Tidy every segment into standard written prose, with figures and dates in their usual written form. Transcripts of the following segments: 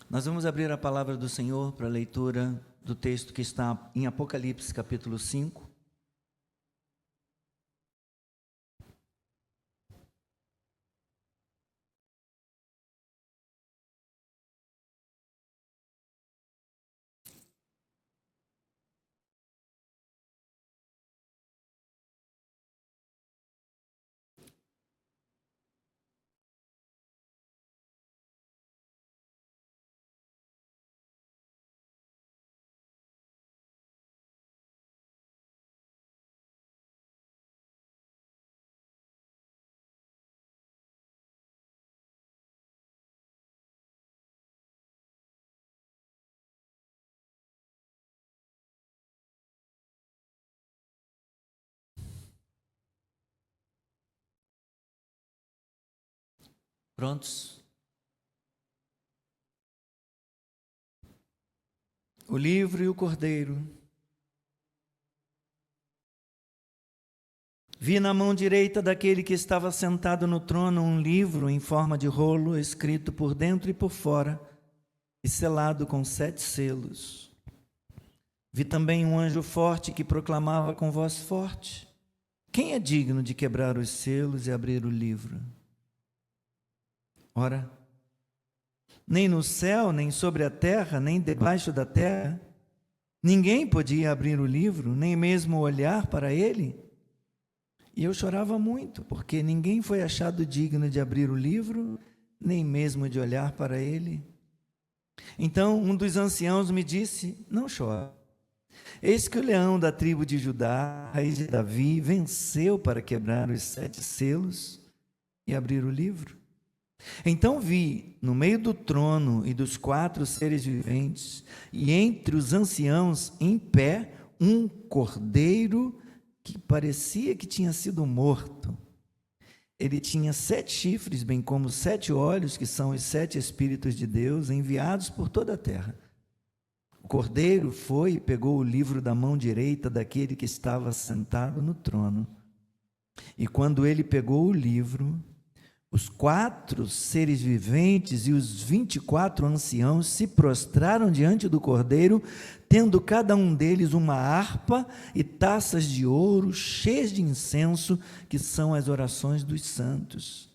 Nós vamos abrir a palavra do Senhor para a leitura do texto que está em Apocalipse, capítulo 5. Prontos? O livro e o cordeiro. Vi na mão direita daquele que estava sentado no trono um livro em forma de rolo, escrito por dentro e por fora, e selado com 7 selos. Vi também um anjo forte que proclamava com voz forte: quem é digno de quebrar os selos e abrir o livro? Ora, nem no céu, nem sobre a terra, nem debaixo da terra, ninguém podia abrir o livro, nem mesmo olhar para ele. E eu chorava muito, porque ninguém foi achado digno de abrir o livro, nem mesmo de olhar para ele. Então um dos anciãos me disse: não chore. Eis que o leão da tribo de Judá, raiz de Davi, venceu para quebrar os 7 selos e abrir o livro. Então vi, no meio do trono e dos 4 seres viventes, e entre os anciãos, em pé, um cordeiro que parecia que tinha sido morto. Ele tinha 7 chifres, bem como 7 olhos, que são os 7 Espíritos de Deus, enviados por toda a terra. O cordeiro foi e pegou o livro da mão direita daquele que estava sentado no trono. E quando ele pegou o livro, os 4 seres viventes e os 24 anciãos se prostraram diante do cordeiro, tendo cada um deles uma harpa e taças de ouro cheias de incenso, que são as orações dos santos.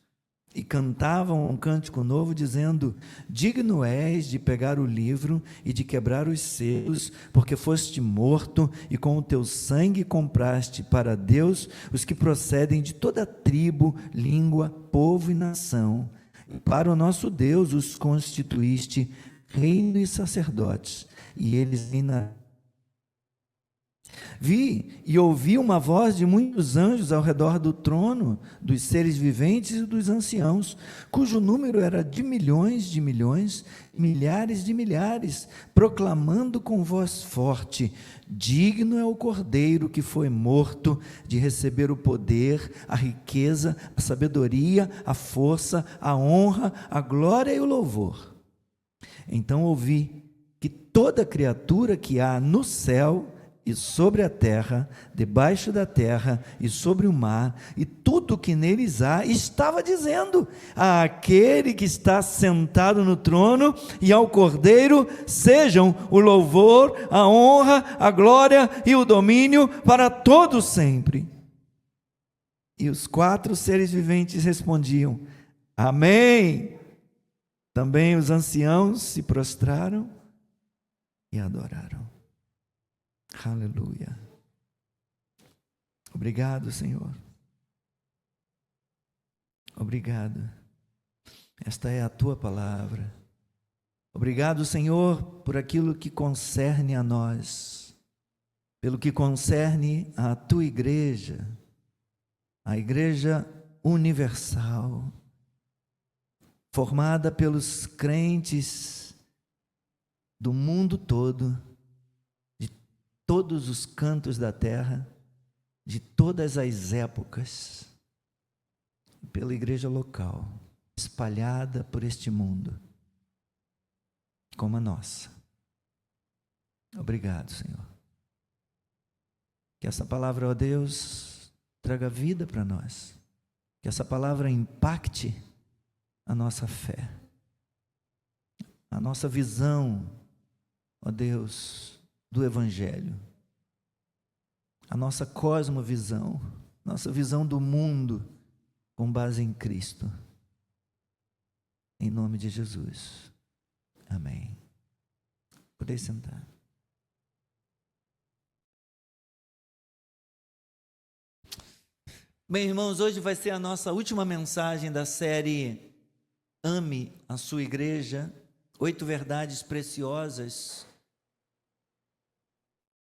E cantavam um cântico novo, dizendo: digno és de pegar o livro e de quebrar os selos, porque foste morto e com o teu sangue compraste para Deus os que procedem de toda tribo, língua, povo e nação. E para o nosso Deus os constituíste reino e sacerdotes, e eles reinarão. Vi e ouvi uma voz de muitos anjos ao redor do trono, dos seres viventes e dos anciãos, cujo número era de milhões, milhares de milhares, proclamando com voz forte: digno é o cordeiro que foi morto de receber o poder, a riqueza, a sabedoria, a força, a honra, a glória e o louvor. Então ouvi que toda criatura que há no céu e sobre a terra, debaixo da terra e sobre o mar, e tudo que neles há, estava dizendo: àquele que está sentado no trono e ao Cordeiro sejam o louvor, a honra, a glória e o domínio para todos sempre. E os 4 seres viventes respondiam: amém. Também os anciãos se prostraram e adoraram. Aleluia. Obrigado, Senhor. Obrigado. Esta é a tua palavra. Obrigado, Senhor, por aquilo que concerne a nós, pelo que concerne à tua igreja, a igreja universal, formada pelos crentes do mundo todo, todos os cantos da terra, de todas as épocas, pela igreja local, espalhada por este mundo, como a nossa. Obrigado, Senhor. Que essa palavra, ó Deus, traga vida para nós, que essa palavra impacte a nossa fé. a nossa visão, ó Deus, do Evangelho, a nossa cosmovisão, nossa visão do mundo com base em Cristo. Em nome de Jesus. Amém. Podem sentar. Bem, irmãos, hoje vai ser a nossa última mensagem da série Ame a Sua Igreja, 8 verdades preciosas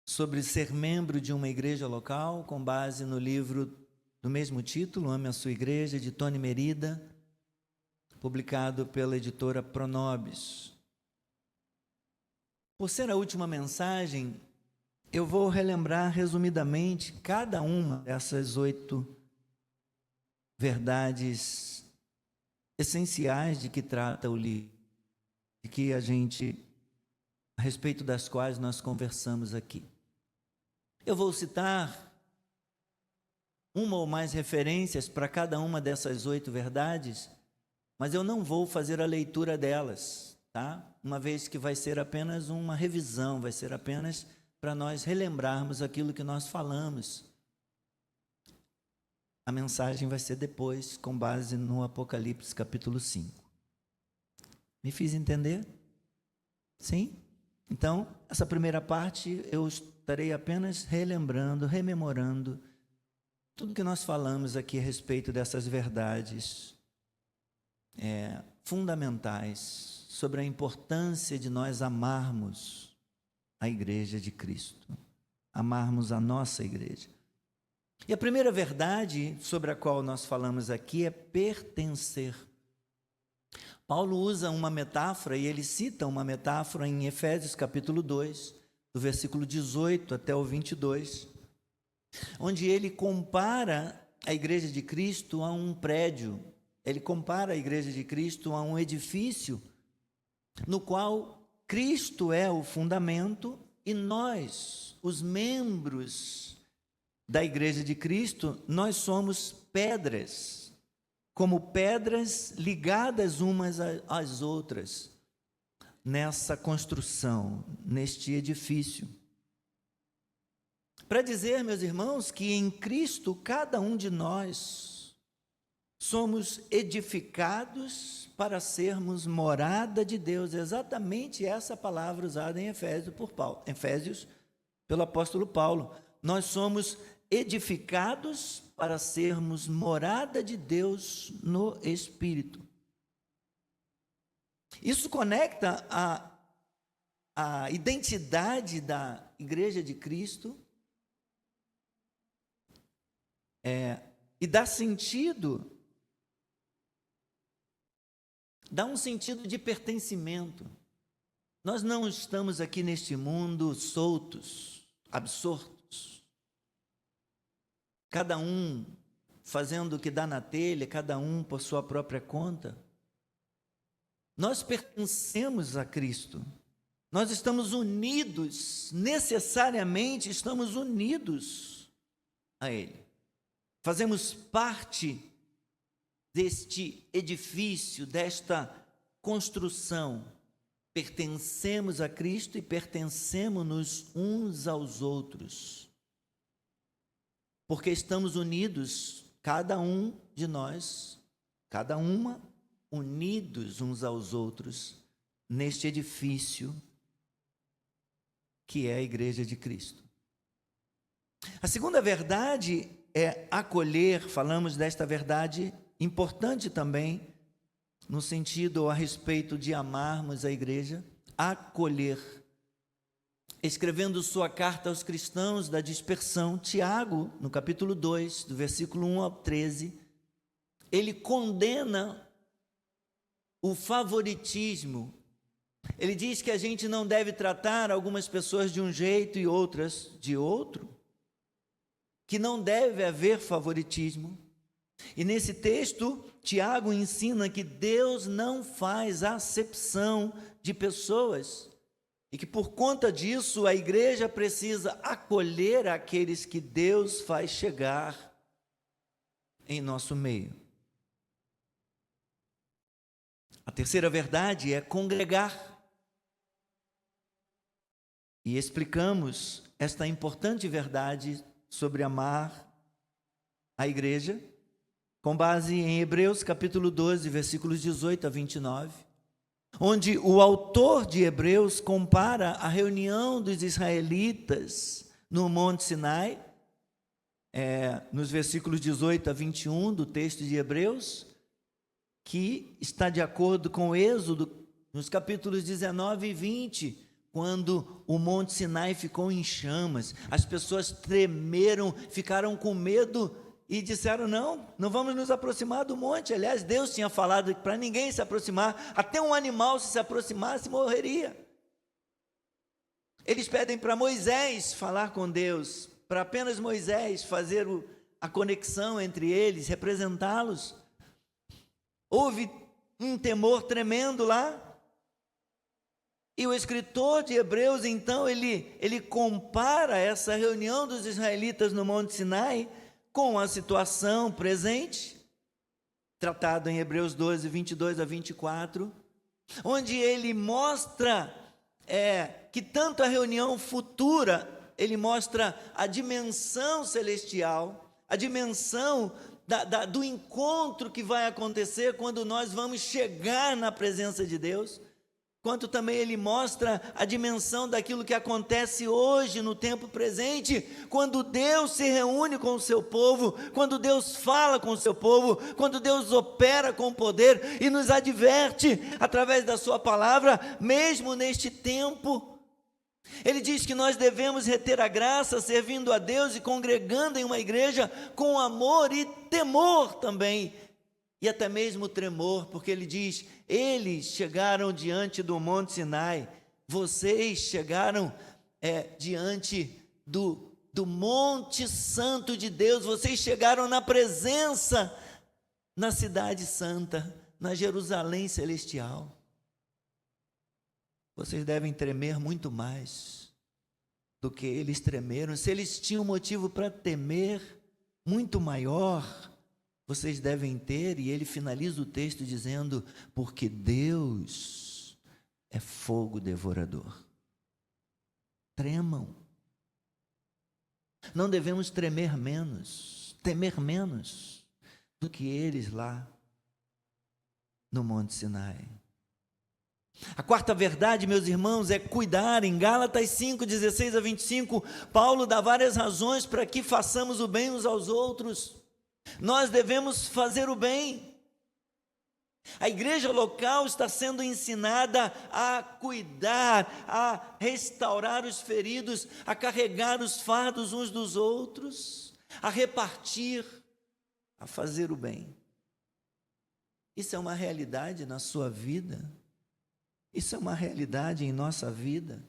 sobre ser membro de uma igreja local, com base no livro do mesmo título, Ame a Sua Igreja, de Tony Merida, publicado pela editora Pronobis. Por ser a última mensagem, eu vou relembrar resumidamente cada uma dessas 8 verdades essenciais de que trata o livro, de que a respeito das quais nós conversamos aqui. Eu vou citar uma ou mais referências para cada uma dessas 8 verdades, mas eu não vou fazer a leitura delas, tá? Uma vez que vai ser apenas uma revisão, vai ser apenas para nós relembrarmos aquilo que nós falamos. A mensagem vai ser depois, com base no Apocalipse capítulo 5. Me fiz entender? Sim? Então, essa primeira parte eu estarei apenas relembrando, rememorando tudo que nós falamos aqui a respeito dessas verdades fundamentais sobre a importância de nós amarmos a igreja de Cristo, amarmos a nossa igreja. E a primeira verdade sobre a qual nós falamos aqui é pertencer. Paulo usa uma metáfora, e ele cita uma metáfora em Efésios capítulo 2, do versículo 18 até o 22, onde ele compara a igreja de Cristo a um prédio, ele compara a igreja de Cristo a um edifício, no qual Cristo é o fundamento e nós, os membros da igreja de Cristo, nós somos pedras, como pedras ligadas umas às outras, nessa construção, neste edifício. Para dizer, meus irmãos, que em Cristo cada um de nós somos edificados para sermos morada de Deus, exatamente essa palavra usada em Efésios pelo apóstolo Paulo. Nós somos edificados para sermos morada de Deus no Espírito. Isso conecta a identidade da Igreja de Cristo e dá um sentido de pertencimento. Nós não estamos aqui neste mundo soltos, absortos, cada um fazendo o que dá na telha, cada um por sua própria conta. Nós pertencemos a Cristo. Nós estamos unidos, necessariamente estamos unidos a Ele. Fazemos parte deste edifício, desta construção. Pertencemos a Cristo e pertencemos uns aos outros. Porque estamos unidos, cada um de nós, cada uma, unidos uns aos outros, neste edifício que é a Igreja de Cristo. A segunda verdade é acolher, falamos desta verdade importante também, no sentido a respeito de amarmos a igreja, acolher. Escrevendo sua carta aos cristãos da dispersão, Tiago, no capítulo 2, do versículo 1 ao 13, ele condena o favoritismo. Ele diz que a gente não deve tratar algumas pessoas de um jeito e outras de outro, que não deve haver favoritismo. E nesse texto, Tiago ensina que Deus não faz acepção de pessoas e que por conta disso a igreja precisa acolher aqueles que Deus faz chegar em nosso meio. A terceira verdade é congregar. E explicamos esta importante verdade sobre amar a igreja, com base em Hebreus capítulo 12, versículos 18 a 29, onde o autor de Hebreus compara a reunião dos israelitas no Monte Sinai, nos versículos 18 a 21 do texto de Hebreus, que está de acordo com o Êxodo, nos capítulos 19 e 20, quando o Monte Sinai ficou em chamas, as pessoas tremeram, ficaram com medo e disseram, não vamos nos aproximar do monte. Aliás, Deus tinha falado para ninguém se aproximar, até um animal se aproximasse morreria. Eles pedem para Moisés falar com Deus, para apenas Moisés fazer a conexão entre eles, representá-los. Houve um temor tremendo lá. E o escritor de Hebreus, então, ele compara essa reunião dos israelitas no Monte Sinai com a situação presente, tratado em Hebreus 12, 22 a 24, onde ele mostra que tanto a reunião futura, ele mostra a dimensão celestial, a dimensão do encontro que vai acontecer quando nós vamos chegar na presença de Deus, quanto também ele mostra a dimensão daquilo que acontece hoje no tempo presente, quando Deus se reúne com o seu povo, quando Deus fala com o seu povo, quando Deus opera com poder e nos adverte através da sua palavra, mesmo neste tempo. Ele diz que nós devemos reter a graça, servindo a Deus e congregando em uma igreja com amor e temor também, e até mesmo tremor, porque ele diz, eles chegaram diante do Monte Sinai, vocês chegaram diante do Monte Santo de Deus, vocês chegaram na presença, na cidade santa, na Jerusalém celestial. Vocês devem tremer muito mais do que eles tremeram. Se eles tinham motivo para temer muito maior, vocês devem ter, e ele finaliza o texto dizendo, porque Deus é fogo devorador. Tremam. Não devemos temer menos do que eles lá no Monte Sinai. A quarta verdade, meus irmãos, é cuidar. Em Gálatas 5, 16 a 25, Paulo dá várias razões para que façamos o bem uns aos outros. Nós devemos fazer o bem. A igreja local está sendo ensinada a cuidar, a restaurar os feridos, a carregar os fardos uns dos outros, a repartir, a fazer o bem. Isso é uma realidade na sua vida? Isso é uma realidade em nossa vida?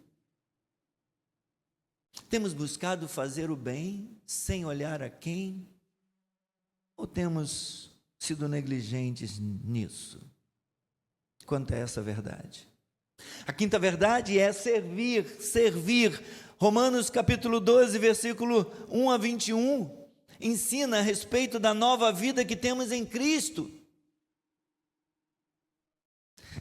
Temos buscado fazer o bem sem olhar a quem? Ou temos sido negligentes nisso? Quanto a essa verdade. A quinta verdade é servir. Romanos capítulo 12, versículo 1 a 21, ensina a respeito da nova vida que temos em Cristo.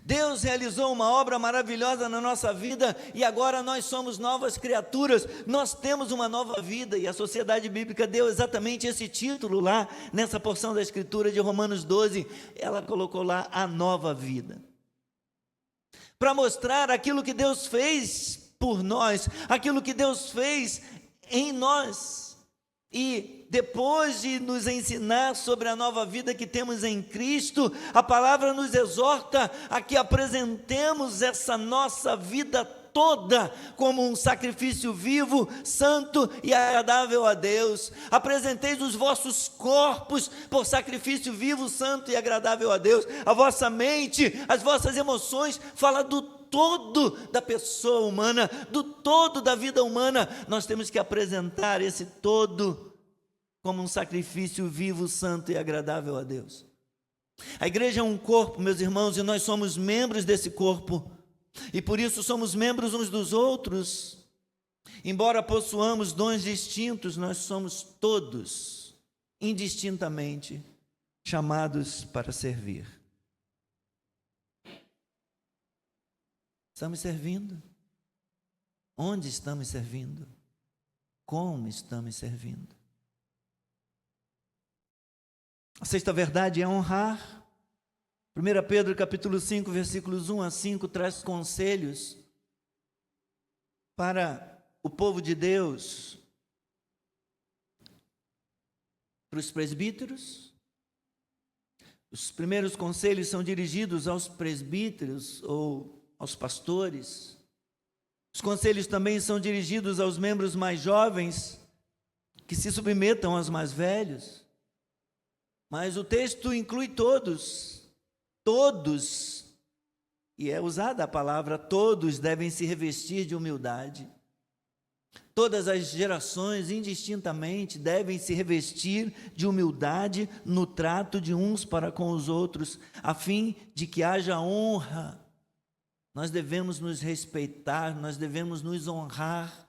Deus realizou uma obra maravilhosa na nossa vida e agora nós somos novas criaturas, nós temos uma nova vida, e a Sociedade Bíblica deu exatamente esse título lá, nessa porção da Escritura de Romanos 12, ela colocou lá a nova vida, para mostrar aquilo que Deus fez por nós, aquilo que Deus fez em nós. E depois de nos ensinar sobre a nova vida que temos em Cristo, a palavra nos exorta a que apresentemos essa nossa vida toda como um sacrifício vivo, santo e agradável a Deus. Apresenteis os vossos corpos por sacrifício vivo, santo e agradável a Deus. A vossa mente, as vossas emoções, fala do todo da pessoa humana, do todo da vida humana. Nós temos que apresentar esse todo como um sacrifício vivo, santo e agradável a Deus. A igreja é um corpo, meus irmãos, e nós somos membros desse corpo, e por isso somos membros uns dos outros. Embora possuamos dons distintos, nós somos todos, indistintamente, chamados para servir. Estamos servindo? Onde estamos servindo? Como estamos servindo? A sexta verdade é honrar. 1 Pedro capítulo 5, versículos 1 a 5, traz conselhos para o povo de Deus, para os presbíteros. Os primeiros conselhos são dirigidos aos presbíteros ou aos pastores. Os conselhos também são dirigidos aos membros mais jovens, que se submetam aos mais velhos. Mas o texto inclui todos, e é usada a palavra todos, devem se revestir de humildade. Todas as gerações, indistintamente, devem se revestir de humildade no trato de uns para com os outros, a fim de que haja honra. Nós devemos nos respeitar, nós devemos nos honrar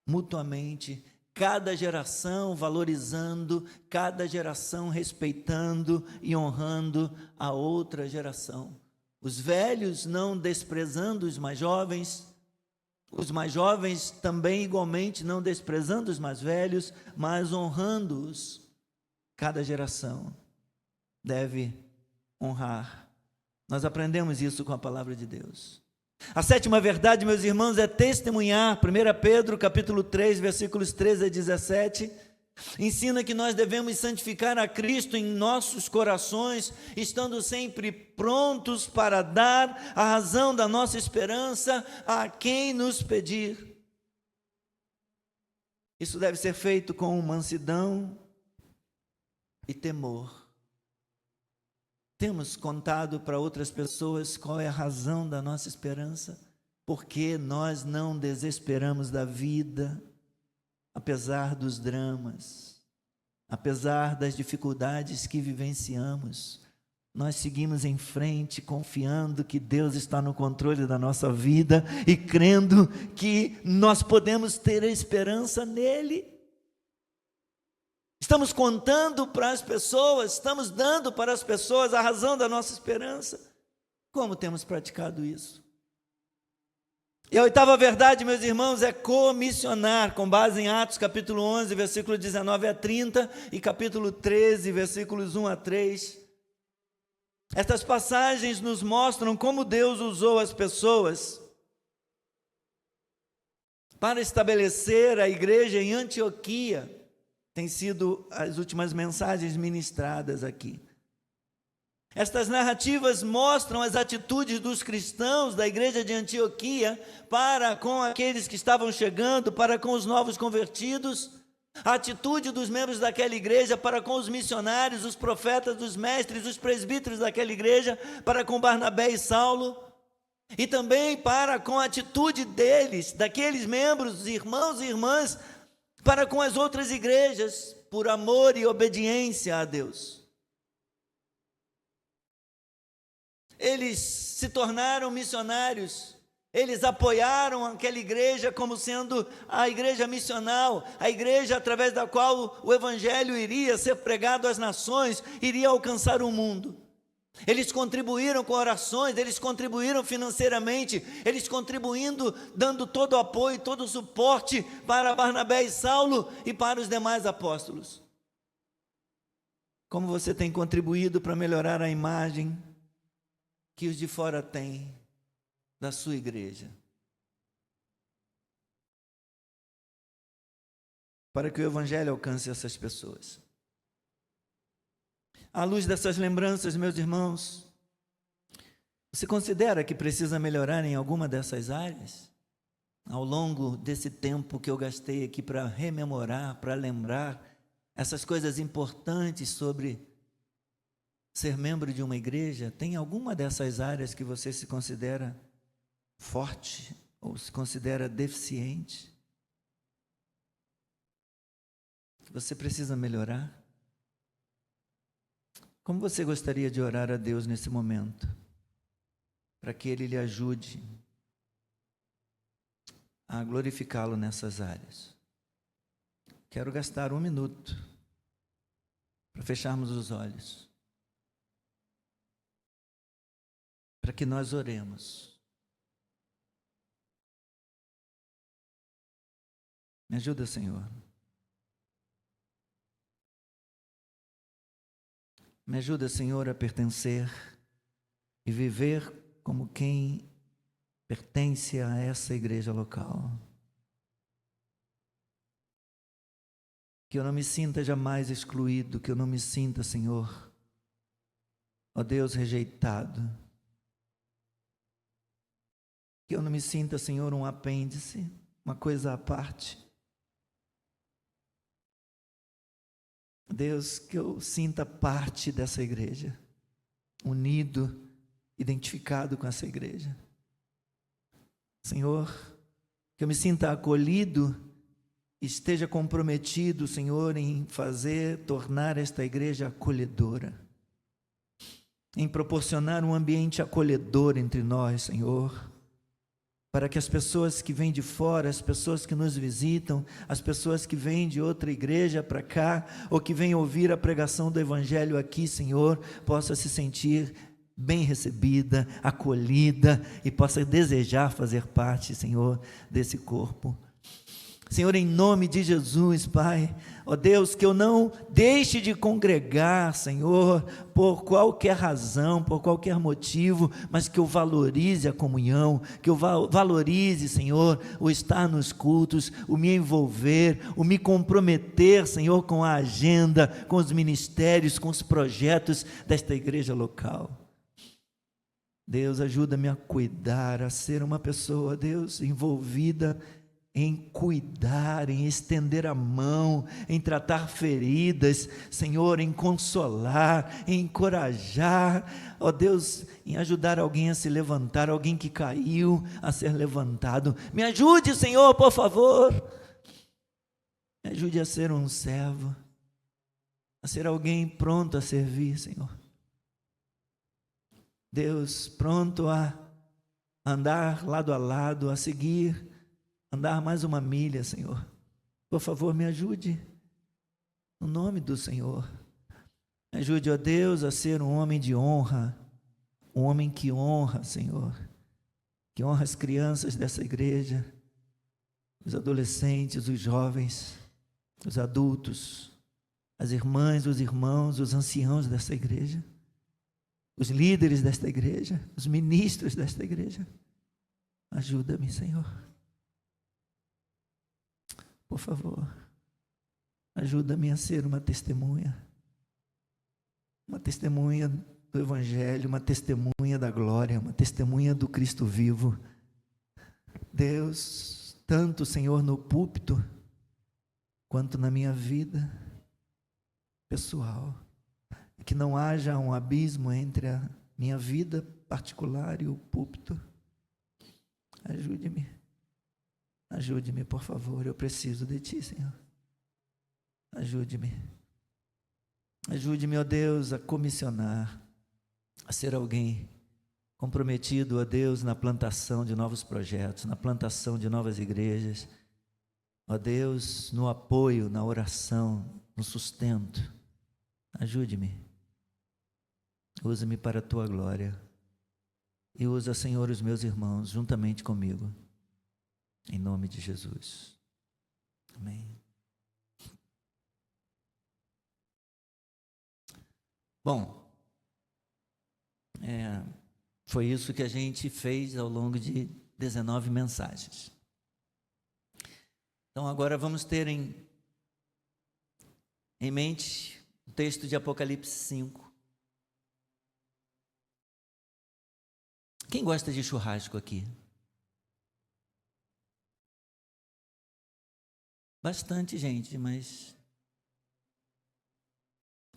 mutuamente, cada geração valorizando, cada geração respeitando e honrando a outra geração. Os velhos não desprezando os mais jovens também igualmente não desprezando os mais velhos, mas honrando-os. Cada geração deve honrar. Nós aprendemos isso com a palavra de Deus. A sétima verdade, meus irmãos, é testemunhar. 1 Pedro, capítulo 3, versículos 13 a 17, ensina que nós devemos santificar a Cristo em nossos corações, estando sempre prontos para dar a razão da nossa esperança a quem nos pedir. Isso deve ser feito com mansidão e temor. Temos contado para outras pessoas qual é a razão da nossa esperança? Porque nós não desesperamos da vida, apesar dos dramas, apesar das dificuldades que vivenciamos. Nós seguimos em frente, confiando que Deus está no controle da nossa vida e crendo que nós podemos ter a esperança nele. Estamos contando para as pessoas, estamos dando para as pessoas a razão da nossa esperança. Como temos praticado isso? E a oitava verdade, meus irmãos, é comissionar, com base em Atos capítulo 11, versículo 19 a 30 e capítulo 13, versículos 1 a 3. Estas passagens nos mostram como Deus usou as pessoas para estabelecer a igreja em Antioquia. Tem sido as últimas mensagens ministradas aqui. Estas narrativas mostram as atitudes dos cristãos da igreja de Antioquia para com aqueles que estavam chegando, para com os novos convertidos, a atitude dos membros daquela igreja para com os missionários, os profetas, os mestres, os presbíteros daquela igreja, para com Barnabé e Saulo, e também para com a atitude deles, daqueles membros, irmãos e irmãs, para com as outras igrejas, por amor e obediência a Deus. Eles se tornaram missionários, eles apoiaram aquela igreja como sendo a igreja missional, a igreja através da qual o evangelho iria ser pregado às nações, iria alcançar o mundo. Eles contribuíram com orações, eles contribuíram financeiramente, eles contribuindo, dando todo o apoio, todo o suporte para Barnabé e Saulo e para os demais apóstolos. Como você tem contribuído para melhorar a imagem que os de fora têm da sua igreja? Para que o evangelho alcance essas pessoas. À luz dessas lembranças, meus irmãos, você considera que precisa melhorar em alguma dessas áreas? Ao longo desse tempo que eu gastei aqui para rememorar, para lembrar essas coisas importantes sobre ser membro de uma igreja, tem alguma dessas áreas que você se considera forte ou se considera deficiente? Que você precisa melhorar? Como você gostaria de orar a Deus nesse momento? Para que Ele lhe ajude a glorificá-lo nessas áreas. Quero gastar 1 minuto para fecharmos os olhos, para que nós oremos Me ajuda, Senhor. Me ajuda, Senhor, a pertencer e viver como quem pertence a essa igreja local. Que eu não me sinta jamais excluído, que eu não me sinta, Senhor, ó Deus, rejeitado. Que eu não me sinta, Senhor, um apêndice, uma coisa à parte. Deus, que eu sinta parte dessa igreja, unido, identificado com essa igreja. Senhor, que eu me sinta acolhido, esteja comprometido, Senhor, em tornar esta igreja acolhedora, em proporcionar um ambiente acolhedor entre nós, Senhor, para que as pessoas que vêm de fora, as pessoas que nos visitam, as pessoas que vêm de outra igreja para cá, ou que vêm ouvir a pregação do Evangelho aqui, Senhor, possa se sentir bem recebida, acolhida e possa desejar fazer parte, Senhor, desse corpo. Senhor, em nome de Jesus, Pai, ó Deus, que eu não deixe de congregar, Senhor, por qualquer razão, por qualquer motivo, mas que eu valorize a comunhão, que eu valorize, Senhor, o estar nos cultos, o me envolver, o me comprometer, Senhor, com a agenda, com os ministérios, com os projetos desta igreja local. Deus, ajuda-me a cuidar, a ser uma pessoa, Deus, envolvida em cuidar, em estender a mão, em tratar feridas, Senhor, em consolar, em encorajar, ó Deus, em ajudar alguém a se levantar, alguém que caiu a ser levantado. Me ajude, Senhor, por favor. Me ajude a ser um servo, a ser alguém pronto a servir, Senhor. Deus, pronto a andar lado a lado, a seguir, andar mais uma milha, Senhor. Por favor, me ajude, no nome do Senhor. Me ajude, ó Deus, a ser um homem de honra, um homem que honra, Senhor, que honra as crianças dessa igreja, os adolescentes, os jovens, os adultos, as irmãs, os irmãos, os anciãos dessa igreja, os líderes desta igreja, os ministros desta igreja. Ajuda-me, Senhor. Por favor, ajuda-me a ser uma testemunha do Evangelho, uma testemunha da glória, uma testemunha do Cristo vivo. Deus, tanto, Senhor, no púlpito, quanto na minha vida pessoal, que não haja um abismo entre a minha vida particular e o púlpito. Ajude-me. Ajude-me, por favor, eu preciso de Ti, Senhor. Ajude-me. Ajude-me, ó Deus, a comissionar, a ser alguém comprometido, ó Deus, na plantação de novos projetos, na plantação de novas igrejas, ó Deus, no apoio, na oração, no sustento. Ajude-me. Usa-me para a Tua glória. E usa, Senhor, os meus irmãos juntamente comigo. Em nome de Jesus. Amém. Bom, foi isso que a gente fez ao longo de 19 mensagens. Então agora vamos ter em mente o texto de Apocalipse 5. Quem gosta de churrasco aqui? Bastante gente, mas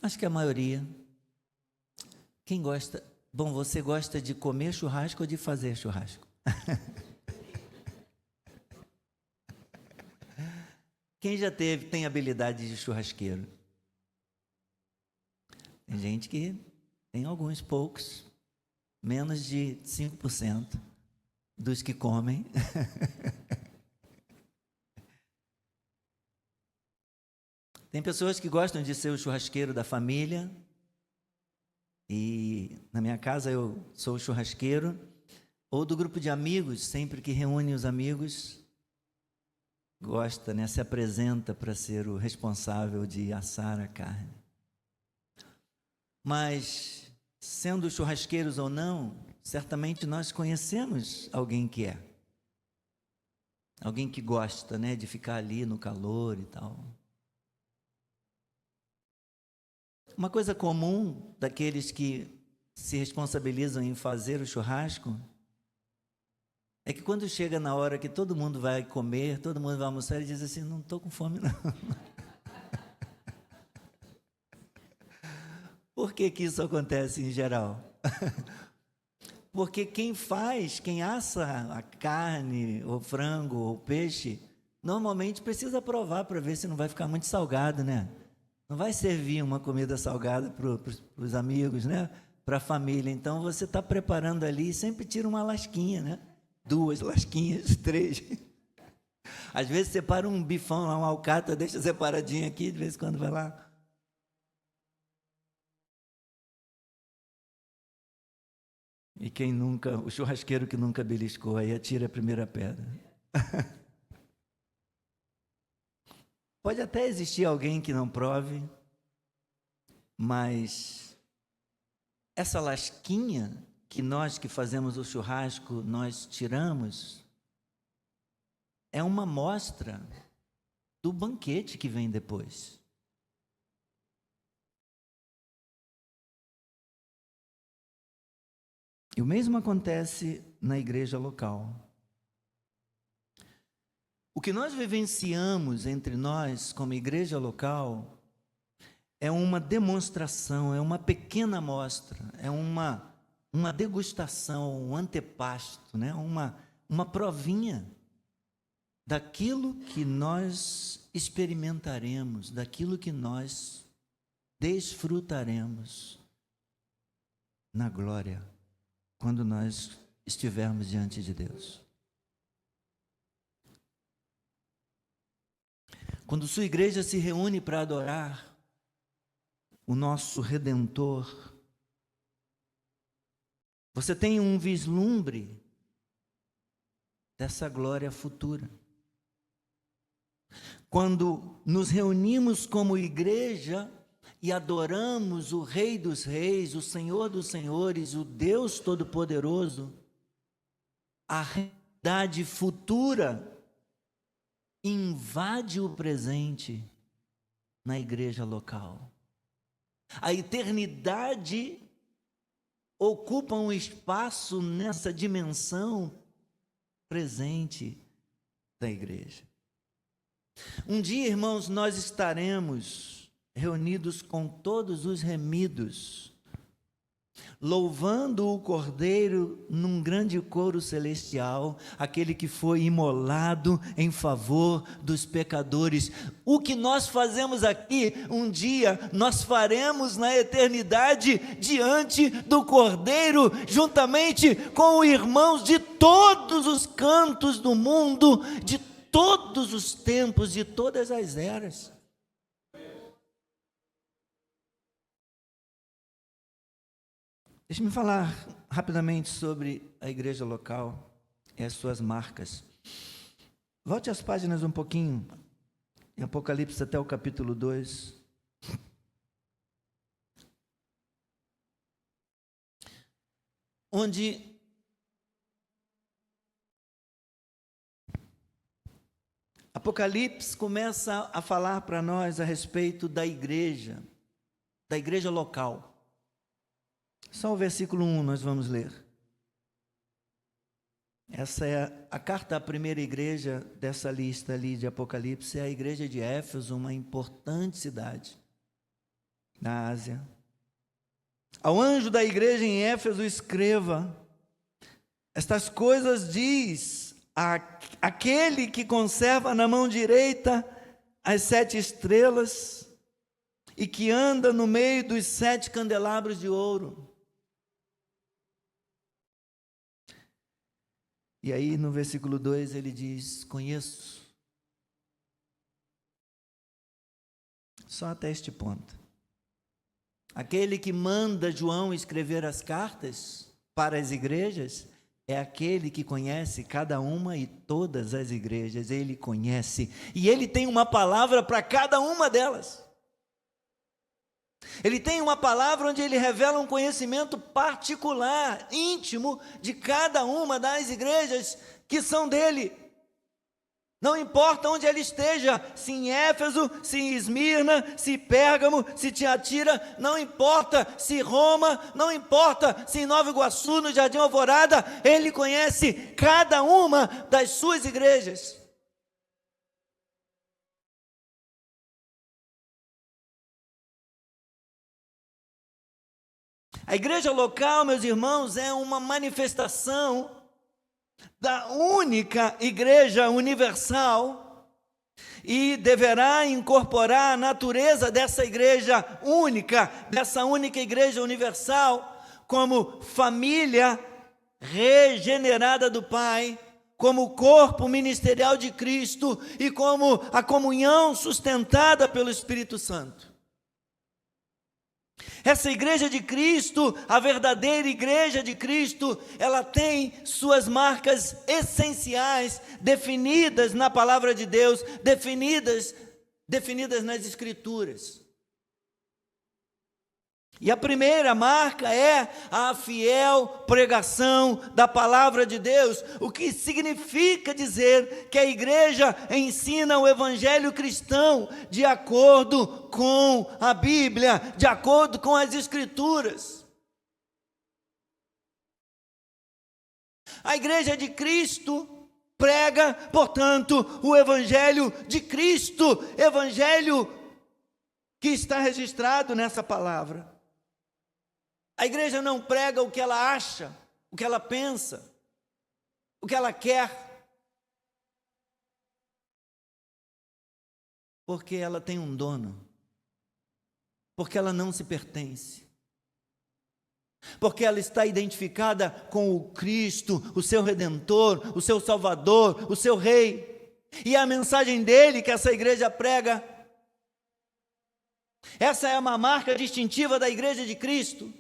acho que a maioria. Quem gosta? Bom, você gosta de comer churrasco ou de fazer churrasco? Quem já tem habilidade de churrasqueiro? Tem gente que tem alguns, poucos, menos de 5% dos que comem. Tem pessoas que gostam de ser o churrasqueiro da família, e na minha casa eu sou o churrasqueiro, ou do grupo de amigos, sempre que reúne os amigos, gosta, né, se apresenta para ser o responsável de assar a carne. Mas, sendo churrasqueiros ou não, certamente nós conhecemos alguém que é. Alguém que gosta, né, de ficar ali no calor e tal. Uma coisa comum daqueles que se responsabilizam em fazer o churrasco é que quando chega na hora que todo mundo vai comer, todo mundo vai almoçar, ele diz assim, não estou com fome não. Por que que isso acontece em geral? Porque quem assa a carne, ou frango, ou peixe, normalmente precisa provar para ver se não vai ficar muito salgado, né? Não vai servir uma comida salgada para os amigos, né? Para a família. Então você está preparando ali e sempre tira uma lasquinha, né? 2 lasquinhas, 3. Às vezes separa um bifão lá, uma alcatra, deixa separadinho aqui, de vez em quando vai lá. E quem nunca, o churrasqueiro que nunca beliscou, aí atira a primeira pedra. Pode até existir alguém que não prove, mas essa lasquinha que nós que fazemos o churrasco, nós tiramos, é uma amostra do banquete que vem depois. E o mesmo acontece na igreja local. O que nós vivenciamos entre nós como igreja local é uma demonstração, é uma pequena amostra, é uma degustação, um antepasto, né? uma provinha daquilo que nós experimentaremos, daquilo que nós desfrutaremos na glória, quando nós estivermos diante de Deus. Quando sua igreja se reúne para adorar o nosso Redentor, você tem um vislumbre dessa glória futura. Quando nos reunimos como igreja e adoramos o Rei dos Reis, o Senhor dos Senhores, o Deus Todo-Poderoso, a realidade futura invade o presente na igreja local. A eternidade ocupa um espaço nessa dimensão presente da igreja. Um dia, irmãos, nós estaremos reunidos com todos os remidos, louvando o Cordeiro num grande coro celestial, aquele que foi imolado em favor dos pecadores. O que nós fazemos aqui, um dia nós faremos na eternidade diante do Cordeiro, juntamente com irmãos de todos os cantos do mundo, de todos os tempos, de todas as eras. Deixe-me falar rapidamente sobre a igreja local e as suas marcas. Volte as páginas um pouquinho, em Apocalipse até o capítulo 2. Onde Apocalipse começa a falar para nós a respeito da igreja local. Só o versículo 1 nós vamos ler. Essa é a carta à primeira igreja dessa lista ali de Apocalipse, é a igreja de Éfeso, uma importante cidade na Ásia. Ao anjo da igreja em Éfeso escreva: estas coisas diz aquele que conserva na mão direita as 7 estrelas e que anda no meio dos 7 candelabros de ouro. E aí no versículo 2 ele diz: conheço. Só até este ponto. Aquele que manda João escrever as cartas para as igrejas, é aquele que conhece cada uma e todas as igrejas. Ele conhece, e ele tem uma palavra para cada uma delas. Ele tem uma palavra onde ele revela um conhecimento particular, íntimo, de cada uma das igrejas que são dele. Não importa onde ele esteja, se em Éfeso, se em Esmirna, se Pérgamo, se Tiatira, não importa se Roma, não importa se em Nova Iguaçu, no Jardim Alvorada, ele conhece cada uma das suas igrejas. A igreja local, meus irmãos, é uma manifestação da única igreja universal e deverá incorporar a natureza dessa igreja única, dessa única igreja universal, como família regenerada do Pai, como corpo ministerial de Cristo e como a comunhão sustentada pelo Espírito Santo. Essa igreja de Cristo, a verdadeira igreja de Cristo, ela tem suas marcas essenciais, definidas na palavra de Deus, definidas nas Escrituras. E a primeira marca é a fiel pregação da palavra de Deus, o que significa dizer que a igreja ensina o evangelho cristão de acordo com a Bíblia, de acordo com as Escrituras. A igreja de Cristo prega, portanto, o evangelho de Cristo, evangelho que está registrado nessa palavra. A igreja não prega o que ela acha, o que ela pensa, o que ela quer, porque ela tem um dono, porque ela não se pertence, porque ela está identificada com o Cristo, o seu Redentor, o seu Salvador, o seu Rei, e a mensagem dele que essa igreja prega. Essa é uma marca distintiva da igreja de Cristo.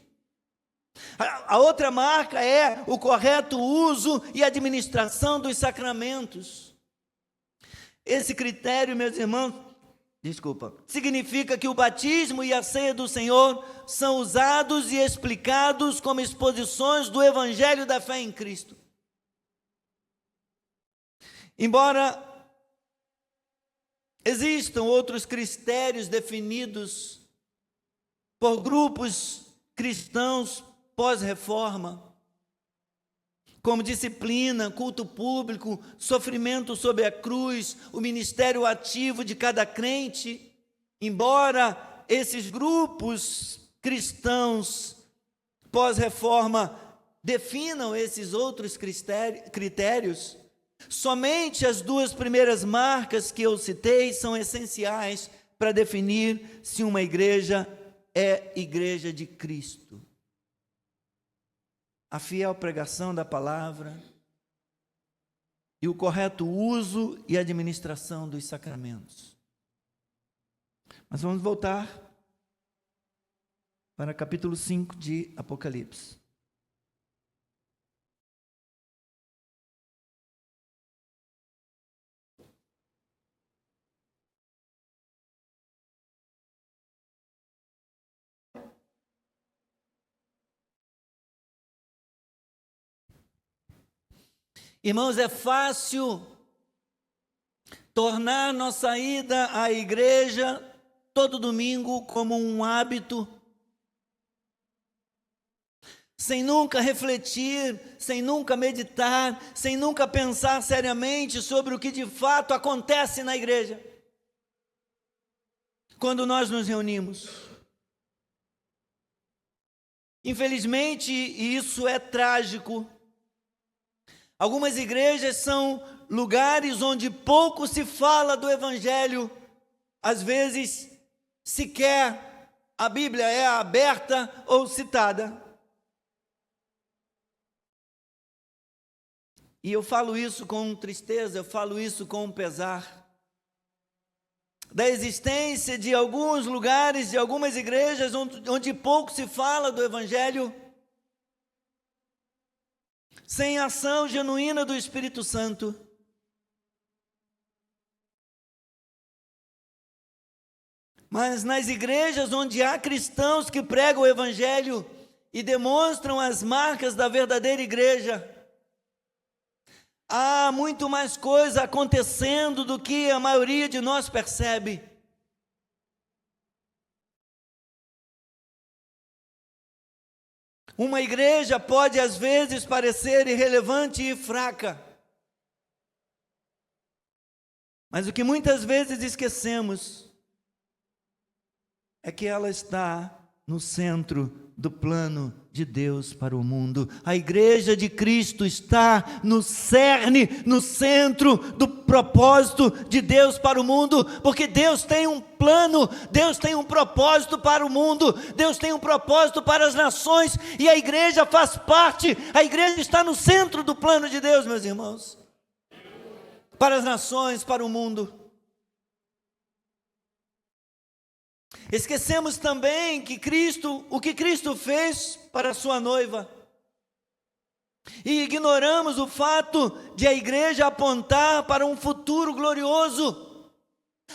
A outra marca é o correto uso e administração dos sacramentos. Esse critério, meus irmãos, significa que o batismo e a ceia do Senhor são usados e explicados como exposições do evangelho da fé em Cristo. Embora existam outros critérios definidos por grupos cristãos pós-reforma, como disciplina, culto público, sofrimento sob a cruz, o ministério ativo de cada crente, embora esses grupos cristãos pós-reforma definam esses outros critérios, somente as duas primeiras marcas que eu citei são essenciais para definir se uma igreja é igreja de Cristo. A fiel pregação da palavra e o correto uso e administração dos sacramentos. Mas vamos voltar para capítulo 5 de Apocalipse. Irmãos, é fácil tornar nossa ida à igreja todo domingo como um hábito, sem nunca refletir, sem nunca meditar, sem nunca pensar seriamente sobre o que de fato acontece na igreja, quando nós nos reunimos. Infelizmente, isso é trágico. Algumas igrejas são lugares onde pouco se fala do evangelho, às vezes sequer a Bíblia é aberta ou citada. E eu falo isso com tristeza, eu falo isso com pesar, da existência de alguns lugares, de algumas igrejas onde pouco se fala do evangelho. sem ação genuína do Espírito Santo. Mas nas igrejas onde há cristãos que pregam o Evangelho e demonstram as marcas da verdadeira igreja, há muito mais coisa acontecendo do que a maioria de nós percebe. Uma igreja pode às vezes parecer irrelevante e fraca, mas o que muitas vezes esquecemos é que ela está no centro do plano de Deus para o mundo. A igreja de Cristo está no cerne, no centro do propósito de Deus para o mundo, porque Deus tem um plano, Deus tem um propósito para o mundo, Deus tem um propósito para as nações, e a igreja faz parte, a igreja está no centro do plano de Deus, meus irmãos, para as nações, para o mundo. Esquecemos também que o que Cristo fez para a sua noiva, e ignoramos o fato de a igreja apontar para um futuro glorioso.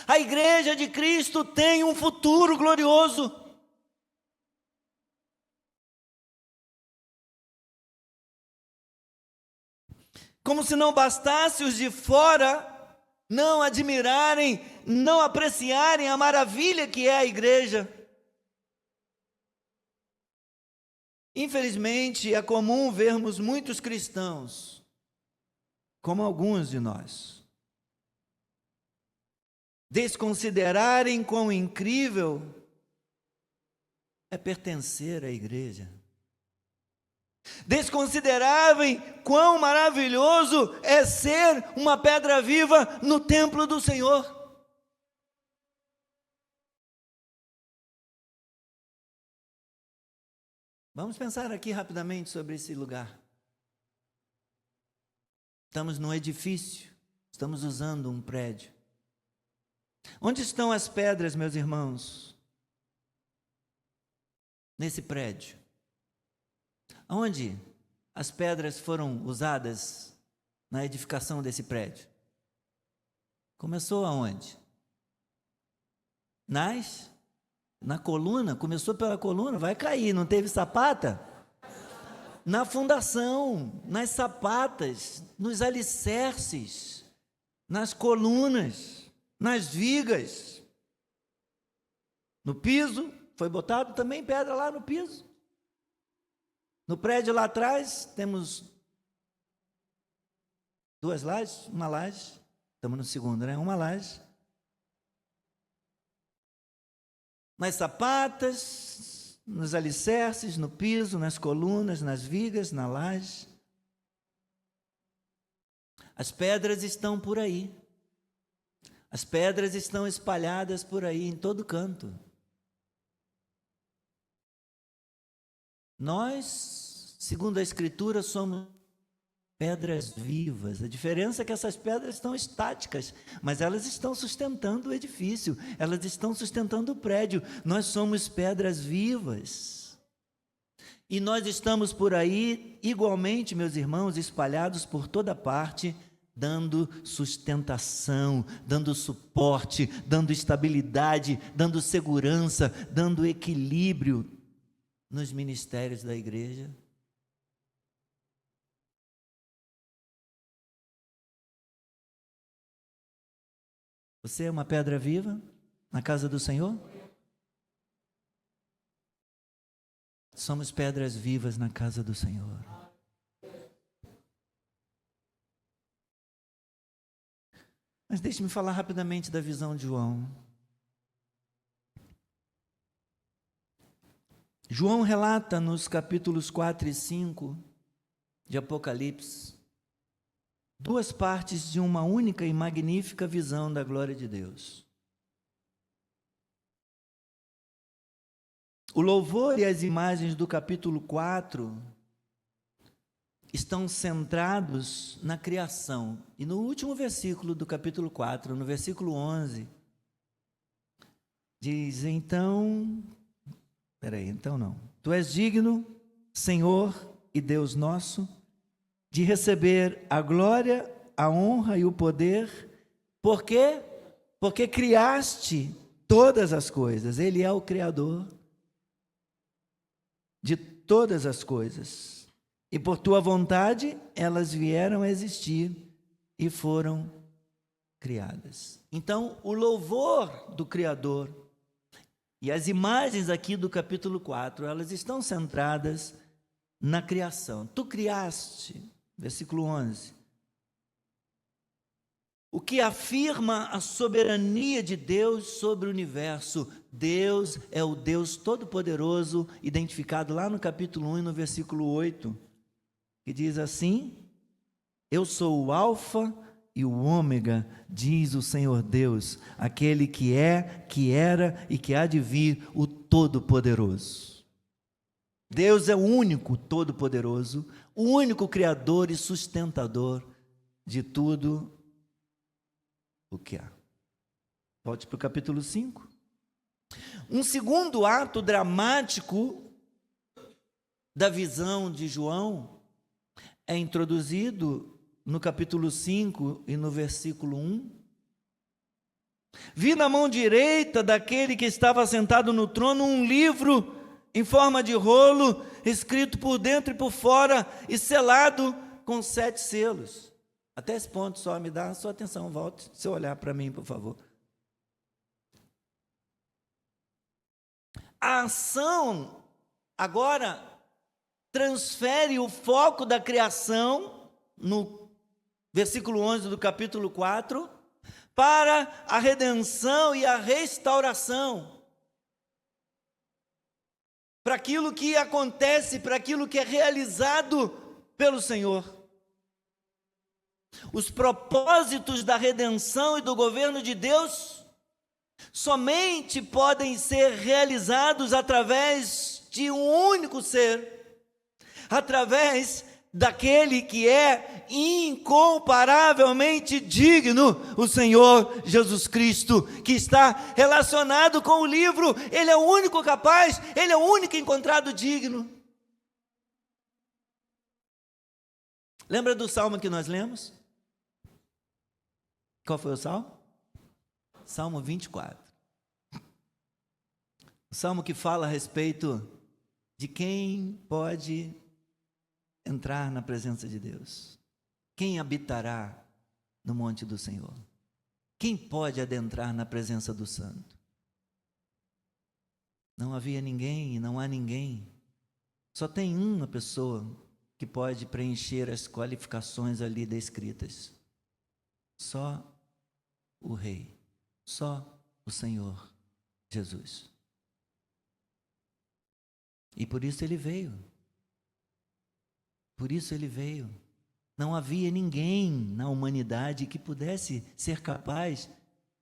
A igreja de Cristo tem um futuro glorioso. Como se não bastasse os de fora não admirarem, não apreciarem a maravilha que é a igreja. Infelizmente, é comum vermos muitos cristãos, como alguns de nós, desconsiderarem quão incrível é pertencer à igreja. Desconsiderarem quão maravilhoso é ser uma pedra viva no templo do Senhor. Vamos pensar aqui rapidamente sobre esse lugar. Estamos num edifício, estamos usando um prédio. Onde estão as pedras, meus irmãos? Nesse prédio. Aonde as pedras foram usadas na edificação desse prédio? Começou aonde? Na coluna, começou pela coluna, vai cair, não teve sapata? Na fundação, nas sapatas, nos alicerces, nas colunas, nas vigas. No piso, foi botado também pedra lá no piso. No prédio lá atrás, temos duas lajes, uma laje, estamos no segundo, né? Uma laje. Nas sapatas, nos alicerces, no piso, nas colunas, nas vigas, na laje. As pedras estão por aí. As pedras estão espalhadas por aí, em todo canto. Nós, segundo a Escritura, somos pedras vivas. A diferença é que essas pedras estão estáticas, mas elas estão sustentando o edifício, elas estão sustentando o prédio. Nós somos pedras vivas. E nós estamos por aí, igualmente, meus irmãos, espalhados por toda parte, dando sustentação, dando suporte, dando estabilidade, dando segurança, dando equilíbrio nos ministérios da igreja. Você é uma pedra viva na casa do Senhor? Somos pedras vivas na casa do Senhor. Mas deixe-me falar rapidamente da visão de João. João relata nos capítulos 4 e 5 de Apocalipse duas partes de uma única e magnífica visão da glória de Deus. O louvor e as imagens do capítulo 4 estão centrados na criação. E no último versículo do capítulo 4, no versículo 11, diz, então não. Tu és digno, Senhor e Deus nosso, de receber a glória, a honra e o poder. Por quê? Porque criaste todas as coisas. Ele é o Criador de todas as coisas. E por tua vontade, elas vieram a existir e foram criadas. Então, o louvor do Criador e as imagens aqui do capítulo 4, elas estão centradas na criação. Tu criaste, versículo 11, o que afirma a soberania de Deus sobre o universo. Deus é o Deus Todo-Poderoso, identificado lá no capítulo 1 e no versículo 8, que diz assim: eu sou o Alfa e o Ômega, diz o Senhor Deus, aquele que é, que era e que há de vir, o Todo-Poderoso. Deus é o único Todo-Poderoso, o único Criador e sustentador de tudo o que há. Volte para o capítulo 5. Um segundo ato dramático da visão de João é introduzido no capítulo 5 e no versículo 1. Vi na mão direita daquele que estava sentado no trono um livro em forma de rolo, escrito por dentro e por fora e selado com 7 selos. Até esse ponto só, me dá a sua atenção, volte seu olhar para mim, por favor. A ação agora transfere o foco da criação, no versículo 11 do capítulo 4, para a redenção e a restauração. Para aquilo que acontece, para aquilo que é realizado pelo Senhor. Os propósitos da redenção e do governo de Deus somente podem ser realizados através de um único ser, através daquele que é incomparavelmente digno, o Senhor Jesus Cristo, que está relacionado com o livro. Ele é o único capaz, ele é o único encontrado digno. Lembra do salmo que nós lemos? Qual foi o salmo? Salmo 24. O salmo que fala a respeito de quem pode entrar na presença de Deus. Quem habitará no monte do Senhor? Quem pode adentrar na presença do Santo? Não havia ninguém e não há ninguém. Só tem uma pessoa que pode preencher as qualificações ali descritas. Só o Rei, só o Senhor Jesus. E por isso ele veio. Por isso ele veio. Não havia ninguém na humanidade que pudesse ser capaz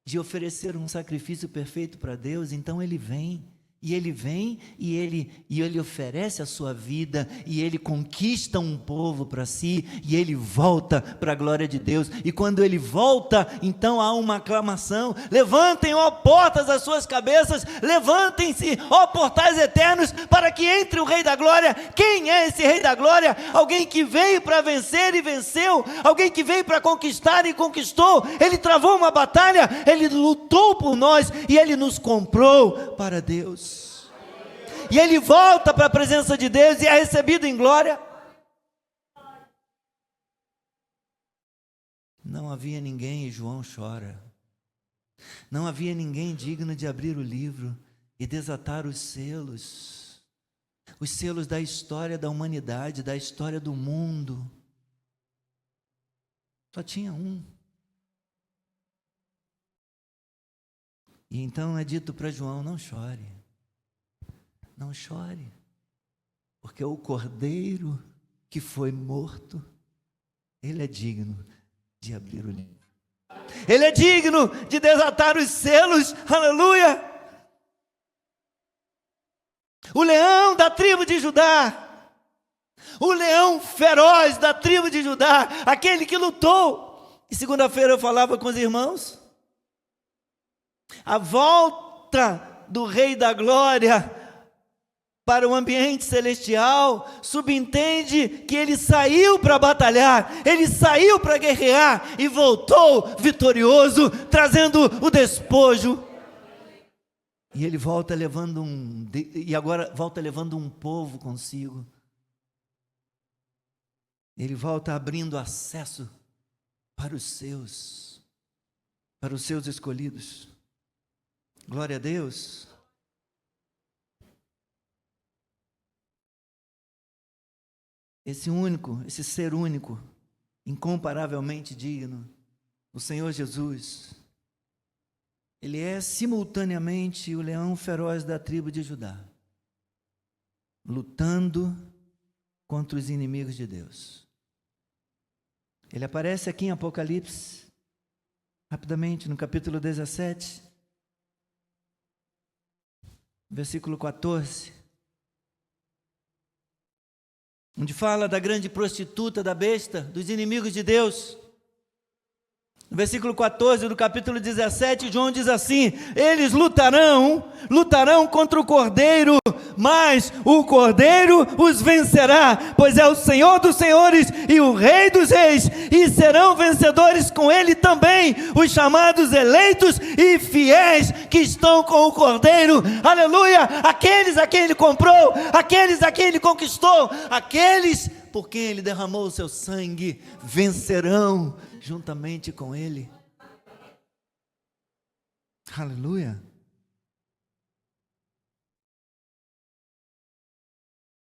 de oferecer um sacrifício perfeito para Deus, então ele vem. E ele vem e ele oferece a sua vida, e ele conquista um povo para si, e ele volta para a glória de Deus. E quando ele volta, então há uma aclamação: levantem, ó portas, as suas cabeças, levantem-se, ó portais eternos, para que entre o Rei da Glória. Quem é esse Rei da Glória? Alguém que veio para vencer e venceu, alguém que veio para conquistar e conquistou. Ele travou uma batalha, ele lutou por nós e ele nos comprou para Deus. E ele volta para a presença de Deus e é recebido em glória. Não havia ninguém, e João chora. Não havia ninguém digno de abrir o livro e desatar os selos da história da humanidade, da história do mundo. Só tinha um. E então é dito para João: não chore. Não chore, porque o Cordeiro que foi morto, ele é digno de abrir o livro. Ele é digno de desatar os selos, aleluia. O leão da tribo de Judá, o leão feroz da tribo de Judá, aquele que lutou. E segunda-feira eu falava com os irmãos, a volta do Rei da Glória para o ambiente celestial, subentende que ele saiu para batalhar, ele saiu para guerrear e voltou vitorioso, trazendo o despojo. E ele volta levando agora volta levando um povo consigo. Ele volta abrindo acesso para os seus escolhidos. Glória a Deus. Esse ser único, incomparavelmente digno, o Senhor Jesus, ele é simultaneamente o leão feroz da tribo de Judá, lutando contra os inimigos de Deus. Ele aparece aqui em Apocalipse, rapidamente, no capítulo 17, versículo 14, onde fala da grande prostituta, da besta, dos inimigos de Deus. No versículo 14 do capítulo 17, João diz assim: eles lutarão contra o Cordeiro, mas o Cordeiro os vencerá, pois é o Senhor dos senhores e o Rei dos reis, e serão vencedores com ele também os chamados eleitos e fiéis que estão com o Cordeiro. Aleluia! Aqueles a quem ele comprou, aqueles a quem ele conquistou, aqueles por quem ele derramou o seu sangue, vencerão juntamente com ele. Aleluia!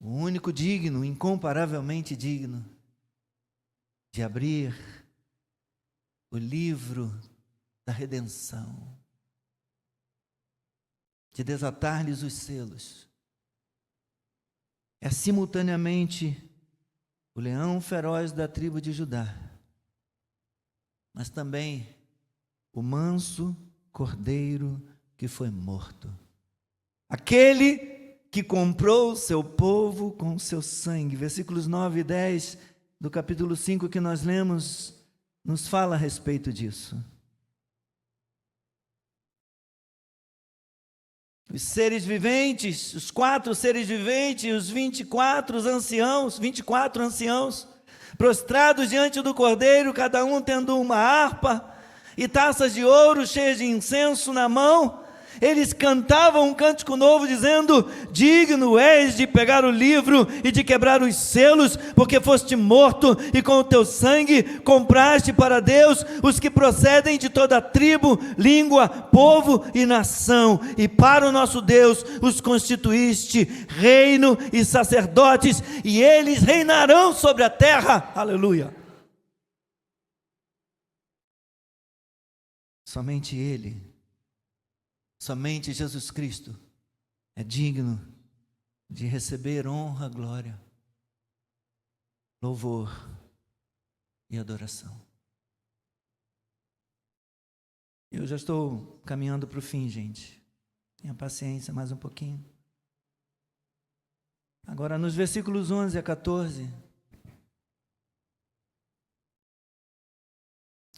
O único digno, incomparavelmente digno, de abrir o livro da redenção, de desatar-lhes os selos, é simultaneamente o leão feroz da tribo de Judá, mas também o manso cordeiro que foi morto. Aquele que comprou o seu povo com o seu sangue. Versículos 9 e 10 do capítulo 5 que nós lemos, nos fala a respeito disso. Os seres viventes, os 4 seres viventes, os 24 anciãos, prostrados diante do Cordeiro, cada um tendo uma harpa e taças de ouro cheias de incenso na mão, eles cantavam um cântico novo, dizendo: digno és de pegar o livro e de quebrar os selos, porque foste morto e com o teu sangue compraste para Deus os que procedem de toda tribo, língua, povo e nação, e para o nosso Deus os constituíste reino e sacerdotes, e eles reinarão sobre a terra. Aleluia! Somente Ele, somente Jesus Cristo é digno de receber honra, glória, louvor e adoração. Eu já estou caminhando para o fim, gente. Tenha paciência mais um pouquinho. Agora, nos versículos 11 a 14,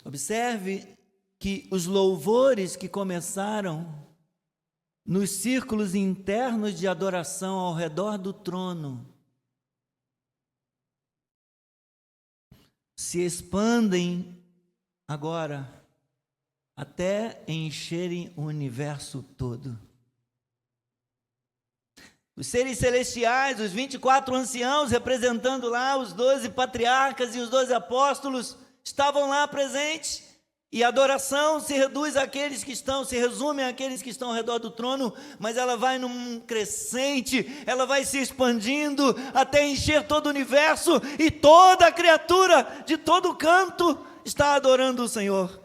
observe que os louvores que começaram nos círculos internos de adoração ao redor do trono se expandem agora até encherem o universo todo. Os seres celestiais, os 24 anciãos, representando lá os 12 patriarcas e os 12 apóstolos, estavam lá presentes. E a adoração se resume àqueles que estão ao redor do trono, mas ela vai num crescente, ela vai se expandindo até encher todo o universo, e toda a criatura de todo canto está adorando o Senhor.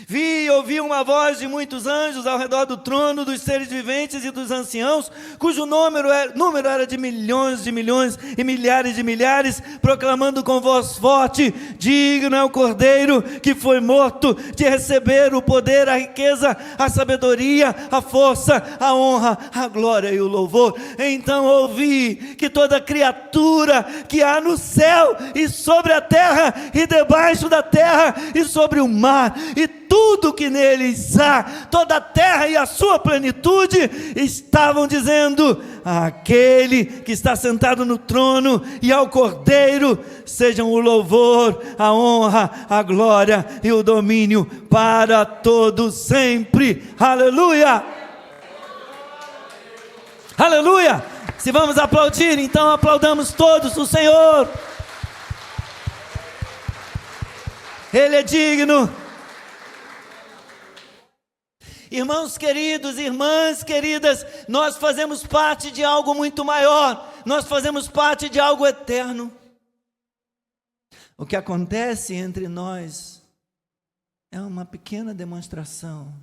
Vi e ouvi uma voz de muitos anjos ao redor do trono, dos seres viventes e dos anciãos, cujo número era de milhões e milhares de milhares, proclamando com voz forte: digno é o Cordeiro que foi morto de receber o poder, a riqueza, a sabedoria, a força, a honra, a glória e o louvor. Então ouvi que toda criatura que há no céu e sobre a terra e debaixo da terra e sobre o mar, e tudo que neles há, toda a terra e a sua plenitude, estavam dizendo: aquele que está sentado no trono e ao Cordeiro sejam o louvor, a honra, a glória e o domínio para todos sempre. Aleluia! Aleluia! Se vamos aplaudir, então aplaudamos todos o Senhor. Ele é digno. Irmãos queridos, irmãs queridas, nós fazemos parte de algo muito maior, nós fazemos parte de algo eterno. O que acontece entre nós é uma pequena demonstração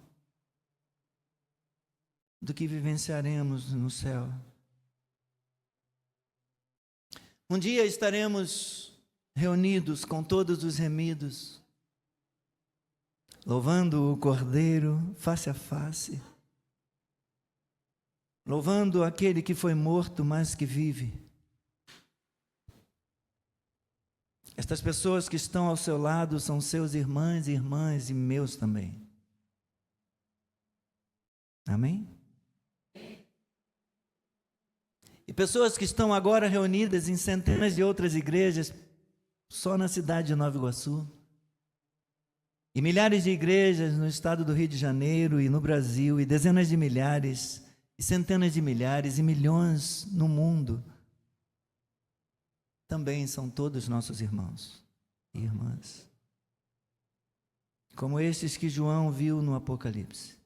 do que vivenciaremos no céu. Um dia estaremos reunidos com todos os remidos, louvando o Cordeiro face a face, louvando aquele que foi morto, mas que vive. Estas pessoas que estão ao seu lado são seus irmãos e irmãs e meus também. Amém? E pessoas que estão agora reunidas em centenas de outras igrejas, só na cidade de Nova Iguaçu, e milhares de igrejas no estado do Rio de Janeiro e no Brasil, e dezenas de milhares, e centenas de milhares, e milhões no mundo, também são todos nossos irmãos e irmãs, como estes que João viu no Apocalipse.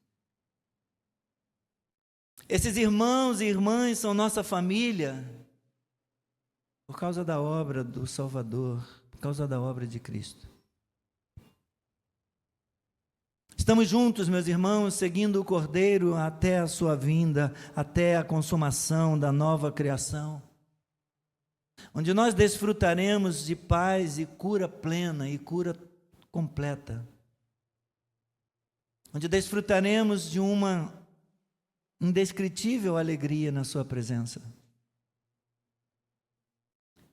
Esses irmãos e irmãs são nossa família por causa da obra do Salvador, por causa da obra de Cristo. Estamos juntos, meus irmãos, seguindo o Cordeiro até a sua vinda, até a consumação da nova criação, onde nós desfrutaremos de paz e cura plena e cura completa, onde desfrutaremos de uma indescritível alegria na sua presença.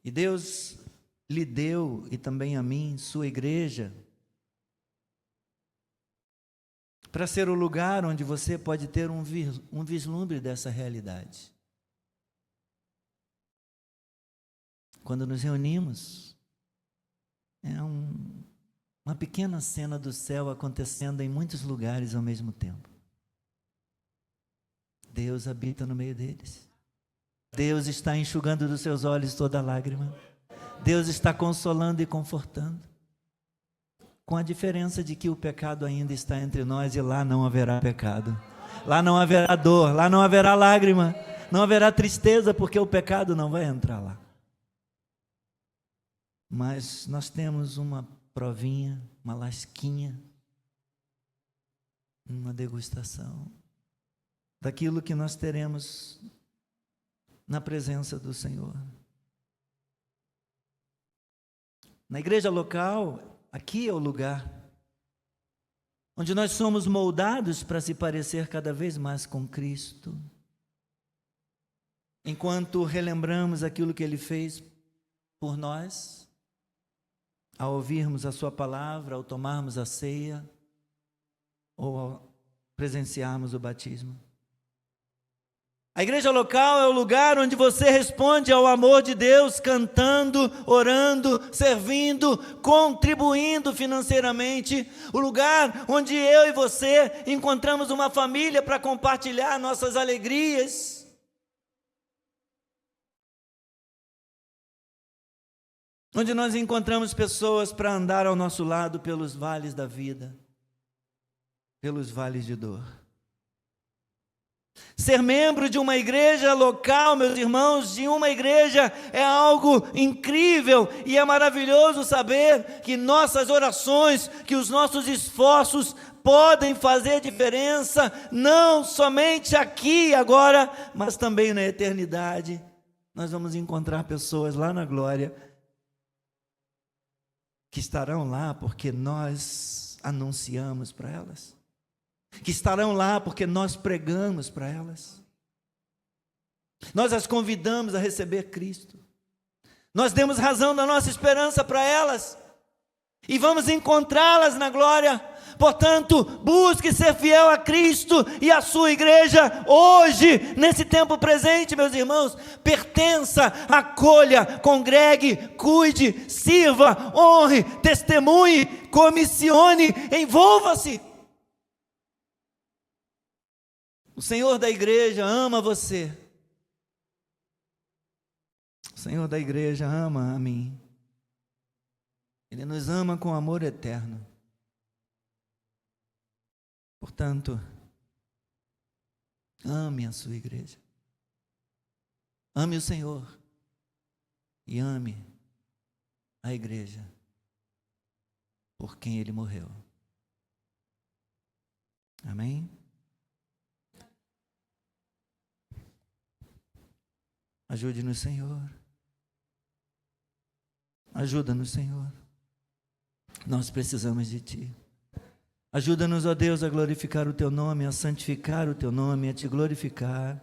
E Deus lhe deu, e também a mim, sua igreja, para ser o lugar onde você pode ter um vislumbre dessa realidade. Quando nos reunimos, é uma pequena cena do céu acontecendo em muitos lugares ao mesmo tempo. Deus habita no meio deles. Deus está enxugando dos seus olhos toda lágrima. Deus está consolando e confortando. Com a diferença de que o pecado ainda está entre nós e lá não haverá pecado. Lá não haverá dor, lá não haverá lágrima, não haverá tristeza, porque o pecado não vai entrar lá. Mas nós temos uma provinha, uma lasquinha, uma degustação daquilo que nós teremos na presença do Senhor. Na igreja local, aqui é o lugar onde nós somos moldados para se parecer cada vez mais com Cristo, enquanto relembramos aquilo que Ele fez por nós, ao ouvirmos a sua palavra, ao tomarmos a ceia, ou ao presenciarmos o batismo. A igreja local é o lugar onde você responde ao amor de Deus, cantando, orando, servindo, contribuindo financeiramente. O lugar onde eu e você encontramos uma família para compartilhar nossas alegrias. Onde nós encontramos pessoas para andar ao nosso lado pelos vales da vida, pelos vales de dor. Ser membro de uma igreja local, meus irmãos, de uma igreja é algo incrível e é maravilhoso saber que nossas orações, que os nossos esforços podem fazer diferença, não somente aqui e agora, mas também na eternidade. Nós vamos encontrar pessoas lá na glória que estarão lá porque nós anunciamos para elas, que estarão lá porque nós pregamos para elas, nós as convidamos a receber Cristo, nós demos razão da nossa esperança para elas, e vamos encontrá-las na glória. Portanto, busque ser fiel a Cristo e a sua igreja hoje, nesse tempo presente, meus irmãos. Pertença, acolha, congregue, cuide, sirva, honre, testemunhe, comissione, envolva-se. O Senhor da igreja ama você. O Senhor da igreja ama a mim. Ele nos ama com amor eterno. Portanto, ame a sua igreja. Ame o Senhor. E ame a igreja por quem Ele morreu. Amém? Ajude-nos, Senhor. Ajuda-nos, Senhor. Nós precisamos de Ti. Ajuda-nos, ó Deus, a glorificar o Teu nome, a santificar o Teu nome, a Te glorificar.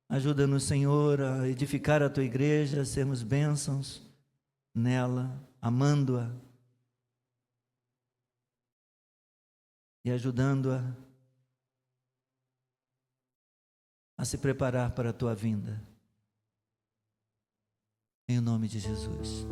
Ajuda-nos, Senhor, a edificar a Tua igreja, a sermos bênçãos nela, amando-a e ajudando-a a se preparar para a Tua vinda. Em nome de Jesus.